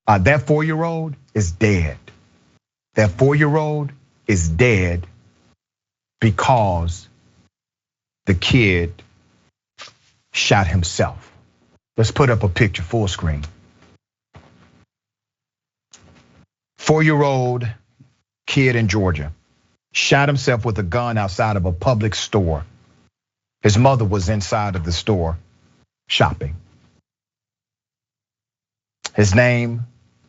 That 4-year-old is dead. That 4-year-old is dead because the kid shot himself. Let's put up a picture full screen. 4-year-old kid in Georgia shot himself with a gun outside of a Publix store. His mother was inside of the store shopping. His name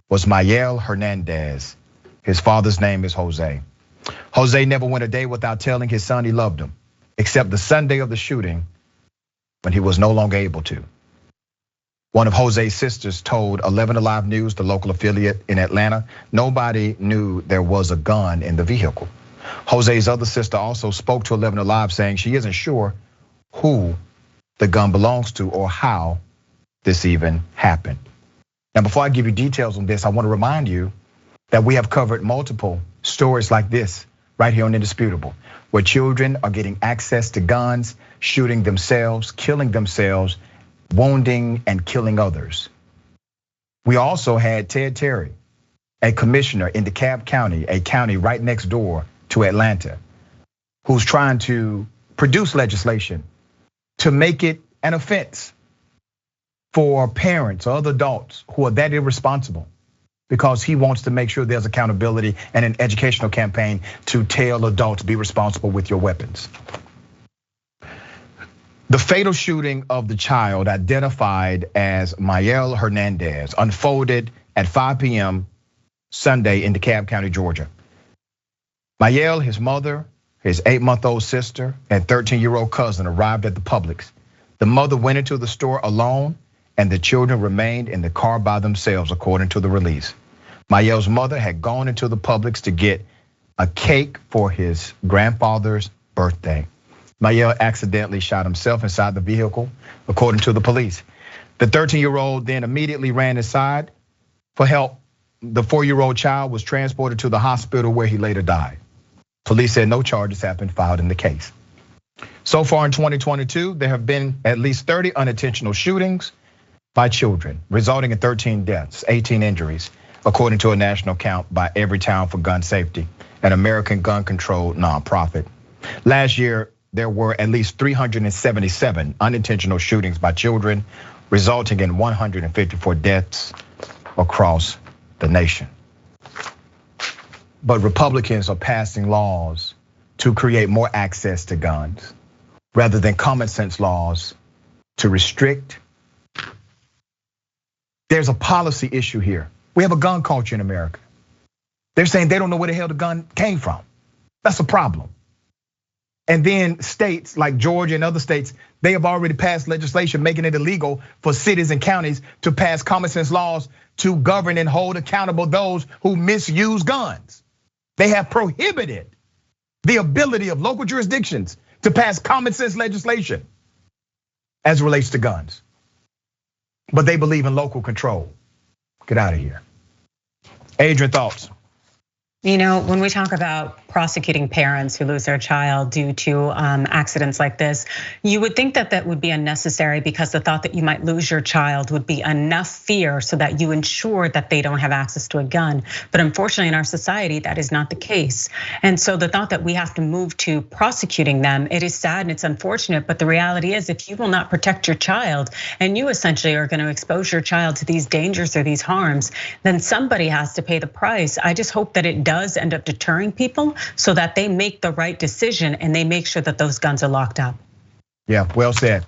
was Mayel Hernandez. His father's name is Jose. Jose never went a day without telling his son he loved him, except the Sunday of the shooting when he was no longer able to. One of Jose's sisters told 11 Alive News, the local affiliate in Atlanta, nobody knew there was a gun in the vehicle. Jose's other sister also spoke to 11 Alive saying she isn't sure who the gun belongs to or how this even happened. Now, before I give you details on this, I want to remind you that we have covered multiple stories like this right here on Indisputable, where children are getting access to guns, shooting themselves, killing themselves, wounding and killing others. We also had Ted Terry, a commissioner in DeKalb County, a county right next door to Atlanta, who's trying to produce legislation to make it an offense for parents or other adults who are that irresponsible, because he wants to make sure there's accountability and an educational campaign to tell adults be responsible with your weapons. The fatal shooting of the child identified as Mayel Hernandez unfolded at 5 p.m. Sunday in DeKalb County, Georgia. Mayel, his mother, his 8-month-old sister, and 13-year-old cousin arrived at the Publix. The mother went into the store alone, and the children remained in the car by themselves, according to the release. Mayel's mother had gone into the Publix to get a cake for his grandfather's birthday. Mayel accidentally shot himself inside the vehicle, according to the police. The 13-year-old then immediately ran inside for help. The 4-year-old child was transported to the hospital where he later died. Police said no charges have been filed in the case. So far in 2022, there have been at least 30 unintentional shootings by children, resulting in 13 deaths, 18 injuries, according to a national count by Everytown for Gun Safety, an American gun control nonprofit. Last year, there were at least 377 unintentional shootings by children, resulting in 154 deaths across the nation. But Republicans are passing laws to create more access to guns, rather than common sense laws to restrict. There's a policy issue here. We have a gun culture in America. They're saying they don't know where the hell the gun came from. That's a problem. And then states like Georgia and other states, they have already passed legislation making it illegal for cities and counties to pass common sense laws to govern and hold accountable those who misuse guns. They have prohibited the ability of local jurisdictions to pass common sense legislation as it relates to guns. But they believe in local control. Get out of here. Adrienne, thoughts? You know, when we talk about prosecuting parents who lose their child due to accidents like this, you would think that that would be unnecessary, because the thought that you might lose your child would be enough fear so that you ensure that they don't have access to a gun. But unfortunately in our society, that is not the case. And so the thought that we have to move to prosecuting them, it is sad and it's unfortunate, but the reality is if you will not protect your child and you essentially are gonna expose your child to these dangers or these harms, then somebody has to pay the price. I just hope that it does end up deterring people so that they make the right decision and they make sure that those guns are locked up. Yeah, well said.